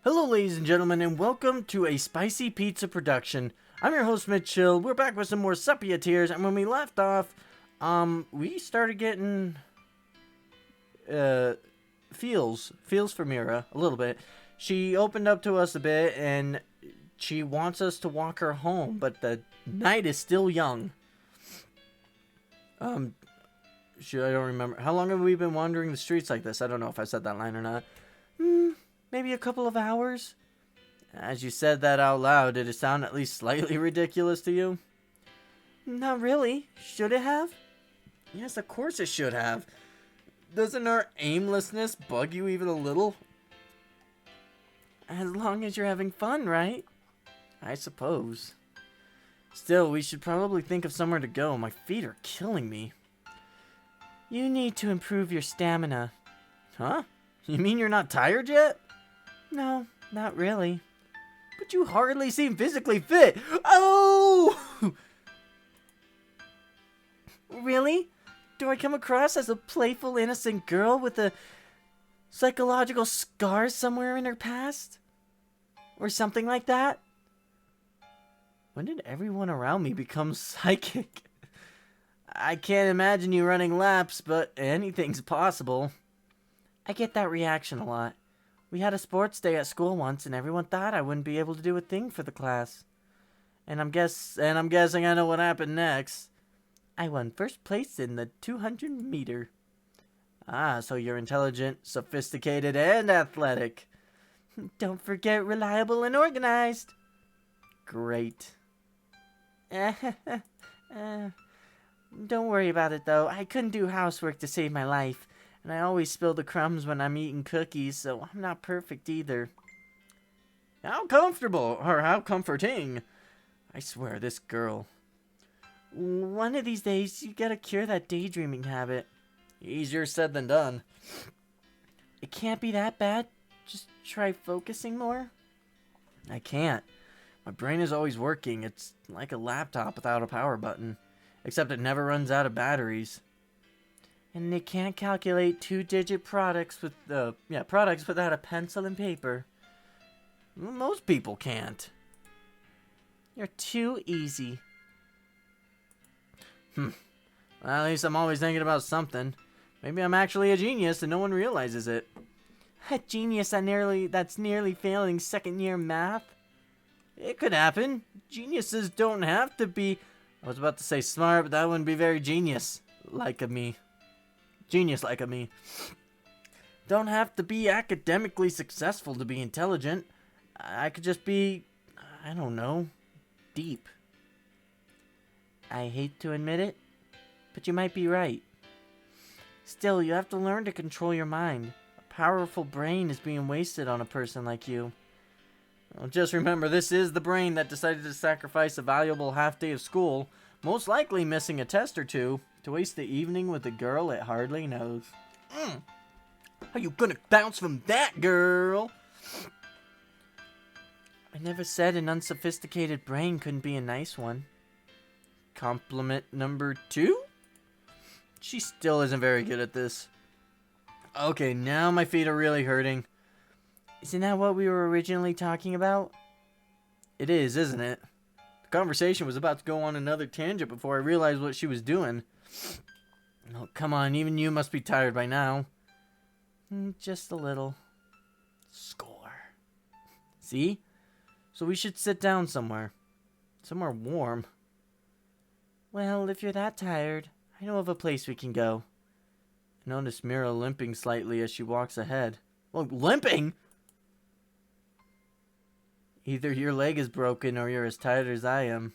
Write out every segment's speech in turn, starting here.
Hello, ladies and gentlemen, and welcome to a spicy pizza production. I'm your host, Mitchell. We're back with some more Sepia tears, and when we left off, we started getting, feels for Mira a little bit. She opened up to us a bit, and she wants us to walk her home, but the night is still young. I don't remember. How long have we been wandering the streets like this? I don't know if I said that line or not. Maybe a couple of hours? As you said that out loud, did it sound at least slightly ridiculous to you? Not really. Should it have? Yes, of course it should have. Doesn't our aimlessness bug you even a little? As long as you're having fun, right? I suppose. Still, we should probably think of somewhere to go. My feet are killing me. You need to improve your stamina. Huh? You mean you're not tired yet? No, not really. But you hardly seem physically fit. Oh! Really? Do I come across as a playful, innocent girl with a psychological scar somewhere in her past? Or something like that? When did everyone around me become psychic? I can't imagine you running laps, but anything's possible. I get that reaction a lot. We had a sports day at school once, and everyone thought I wouldn't be able to do a thing for the class. And I'm guessing I know what happened next. I won first place in the 200-meter. Ah, so you're intelligent, sophisticated, and athletic. Don't forget reliable and organized. Great. Don't worry about it, though. I couldn't do housework to save my life. And I always spill the crumbs when I'm eating cookies, so I'm not perfect either. How comfortable, or how comforting. I swear, this girl. One of these days, you gotta cure that daydreaming habit. Easier said than done. It can't be that bad. Just try focusing more. I can't. My brain is always working. It's like a laptop without a power button. Except it never runs out of batteries. And they can't calculate two-digit products without a pencil and paper. Most people can't. You're too easy. Well, at least I'm always thinking about something. Maybe I'm actually a genius and no one realizes it. A genius that's nearly failing second-year math? It could happen. Geniuses don't have to be... I was about to say smart, but that wouldn't be very genius-like of me. Genius-like of me. Don't have to be academically successful to be intelligent. I could just be, I don't know, deep. I hate to admit it, but you might be right. Still, you have to learn to control your mind. A powerful brain is being wasted on a person like you. Well, just remember, this is the brain that decided to sacrifice a valuable half day of school, most likely missing a test or two, to waste the evening with a girl it hardly knows. How you gonna bounce from that, girl? I never said an unsophisticated brain couldn't be a nice one. Compliment number 2? She still isn't very good at this. Okay, now my feet are really hurting. Isn't that what we were originally talking about? It is, isn't it? The conversation was about to go on another tangent before I realized what she was doing. Oh, come on, even you must be tired by now. Just a little. Score. See? So we should sit down somewhere. Somewhere warm. Well, if you're that tired, I know of a place we can go. I notice Mira limping slightly as she walks ahead. Well, limping? Either your leg is broken or you're as tired as I am.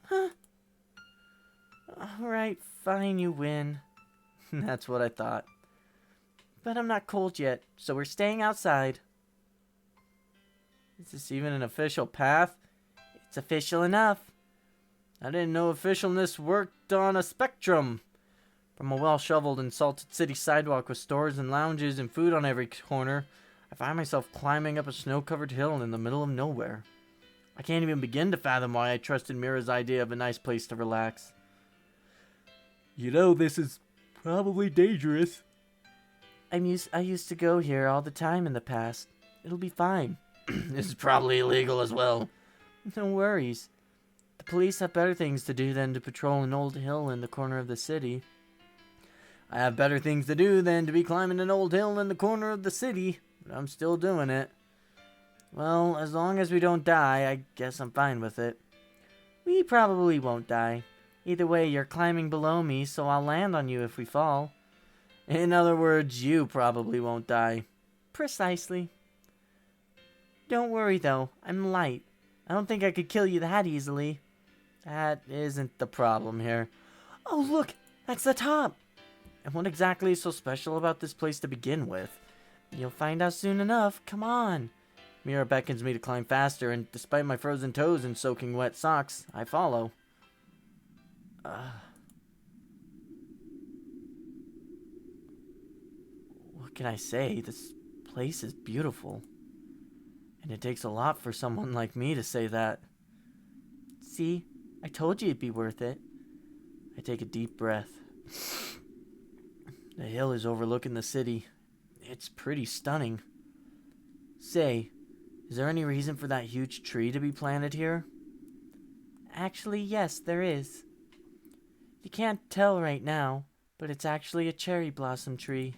Huh? Alright, fine, you win. That's what I thought. But I'm not cold yet, so we're staying outside. Is this even an official path? It's official enough. I didn't know officialness worked on a spectrum. From a well-shoveled and salted city sidewalk with stores and lounges and food on every corner, I find myself climbing up a snow-covered hill in the middle of nowhere. I can't even begin to fathom why I trusted Mira's idea of a nice place to relax. You know, this is probably dangerous. I used to go here all the time in the past. It'll be fine. This is probably illegal as well. No worries. The police have better things to do than to patrol an old hill in the corner of the city. I have better things to do than to be climbing an old hill in the corner of the city, but I'm still doing it. Well, as long as we don't die, I guess I'm fine with it. We probably won't die. Either way, you're climbing below me, so I'll land on you if we fall. In other words, you probably won't die. Precisely. Don't worry, though. I'm light. I don't think I could kill you that easily. That isn't the problem here. Oh, look! That's the top! And what exactly is so special about this place to begin with? You'll find out soon enough. Come on. Mira beckons me to climb faster, and despite my frozen toes and soaking wet socks, I follow. What can I say? This place is beautiful. And it takes a lot for someone like me to say that. See? I told you it'd be worth it. I take a deep breath. The hill is overlooking the city. It's pretty stunning. Say, is there any reason for that huge tree to be planted here? Actually, yes, there is. You can't tell right now, but it's actually a cherry blossom tree.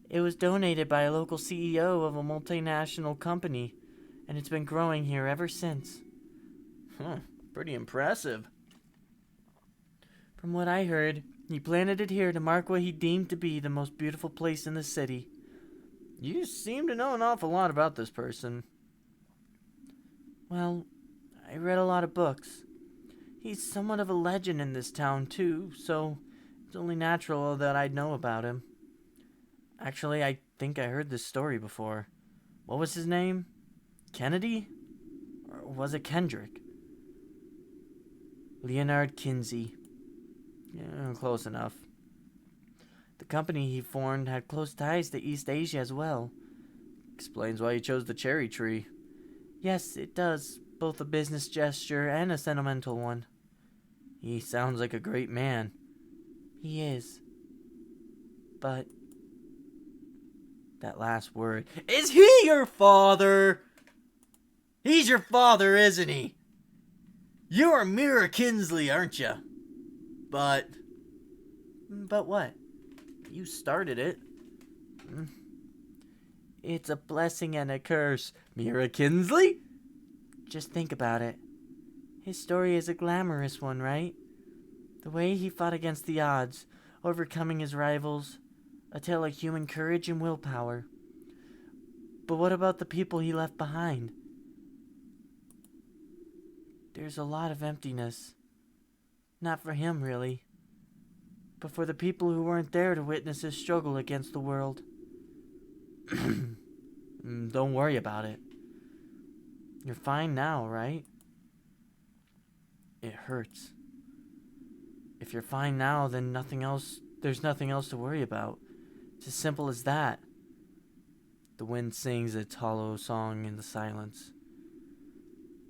It was donated by a local CEO of a multinational company, and it's been growing here ever since. Pretty impressive. From what I heard, he planted it here to mark what he deemed to be the most beautiful place in the city. You seem to know an awful lot about this person. Well, I read a lot of books. He's somewhat of a legend in this town, too, so it's only natural that I'd know about him. Actually, I think I heard this story before. What was his name? Kennedy? Or was it Kendrick? Leonard Kinsey. Yeah, close enough. The company he formed had close ties to East Asia as well. Explains why he chose the cherry tree. Yes, it does. Both a business gesture and a sentimental one. He sounds like a great man. He is. But that last word. Is he your father? He's your father, isn't he? You're Mira Kinsley, aren't you? But what? You started it. It's a blessing and a curse. Mira Kinsley? Just think about it. His story is a glamorous one, right? The way he fought against the odds, overcoming his rivals, a tale of human courage and willpower. But what about the people he left behind? There's a lot of emptiness. Not for him, really, but for the people who weren't there to witness his struggle against the world. Don't worry about it. You're fine now, right? It hurts. If you're fine now, then there's nothing else to worry about. It's as simple as that. The wind sings its hollow song in the silence.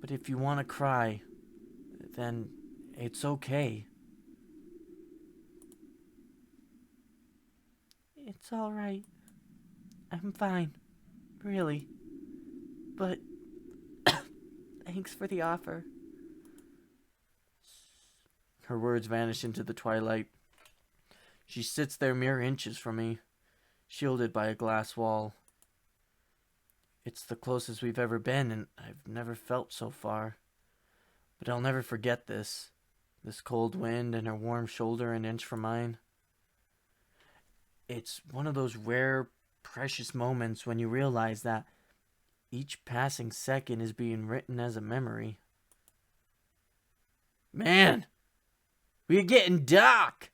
But if you want to cry, then it's okay. It's all right. I'm fine. Really. But thanks for the offer. Her words vanish into the twilight. She sits there mere inches from me, shielded by a glass wall. It's the closest we've ever been, and I've never felt so far. But I'll never forget this cold wind and her warm shoulder an inch from mine. It's one of those rare, precious moments when you realize that each passing second is being written as a memory. Man, we're getting dark.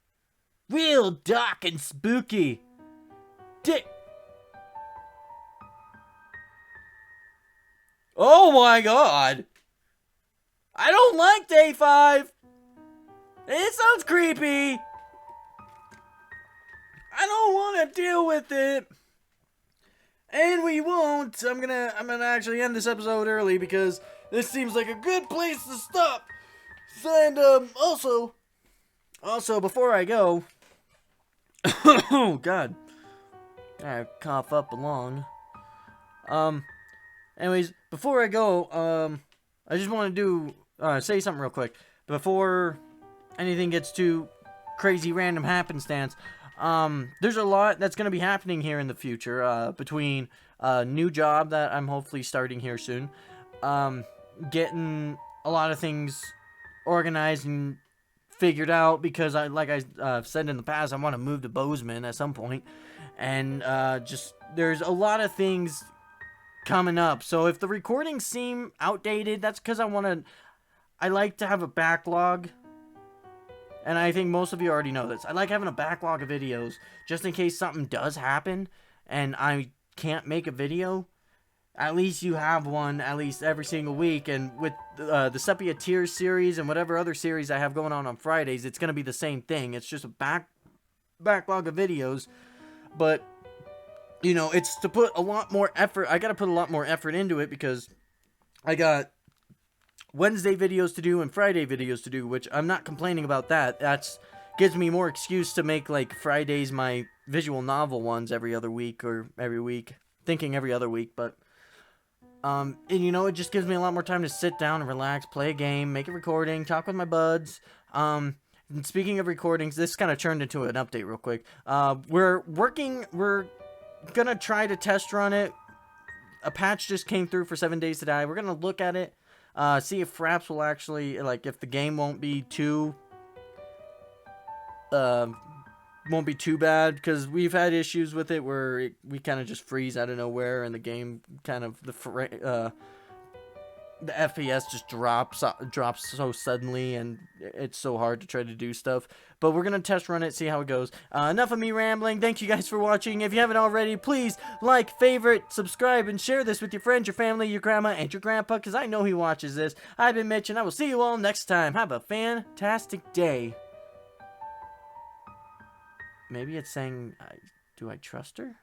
Real dark and spooky. Oh my god! I don't like day 5! It sounds creepy! I don't want to deal with it! And we won't! I'm gonna actually end this episode early because this seems like a good place to stop! And, also, before I go... oh, God. I cough up along. Anyways, before I go, I just want to say something real quick before anything gets too crazy random happenstance. There's a lot that's going to be happening here in the future, between a new job that I'm hopefully starting here soon, getting a lot of things organized and figured out, because like I said in the past, I want to move to Bozeman at some point, and just there's a lot of things coming up. So if the recordings seem outdated, that's because I like to have a backlog. And I think most of you already know this. I like having a backlog of videos just in case something does happen and I can't make a video. At least you have one at least every single week. And with the Sepia Tears series and whatever other series I have going on Fridays, it's going to be the same thing. It's just a backlog of videos. But, you know, it's to put a lot more effort. I got to put a lot more effort into it because I got Wednesday videos to do and Friday videos to do, which I'm not complaining about that. That's gives me more excuse to make like Fridays my visual novel ones every other week or every week. Thinking every other week, but and you know, it just gives me a lot more time to sit down and relax, play a game, make a recording, talk with my buds. And speaking of recordings, this kind of turned into an update real quick. We're gonna try to test run it. A patch just came through for 7 Days to Die. We're gonna look at it. See if Fraps will actually, like, if the game won't be too bad, because we've had issues with it where we kind of just freeze out of nowhere and the game kind of, the FPS just drops so suddenly, and it's so hard to try to do stuff. But we're gonna test run it, see how it goes. Enough of me rambling. Thank you guys for watching. If you haven't already, please like, favorite, subscribe, and share this with your friends, your family, your grandma, and your grandpa, because I know he watches this. I've been Mitch, and I will see you all next time. Have a fantastic day. Maybe it's saying, do I trust her?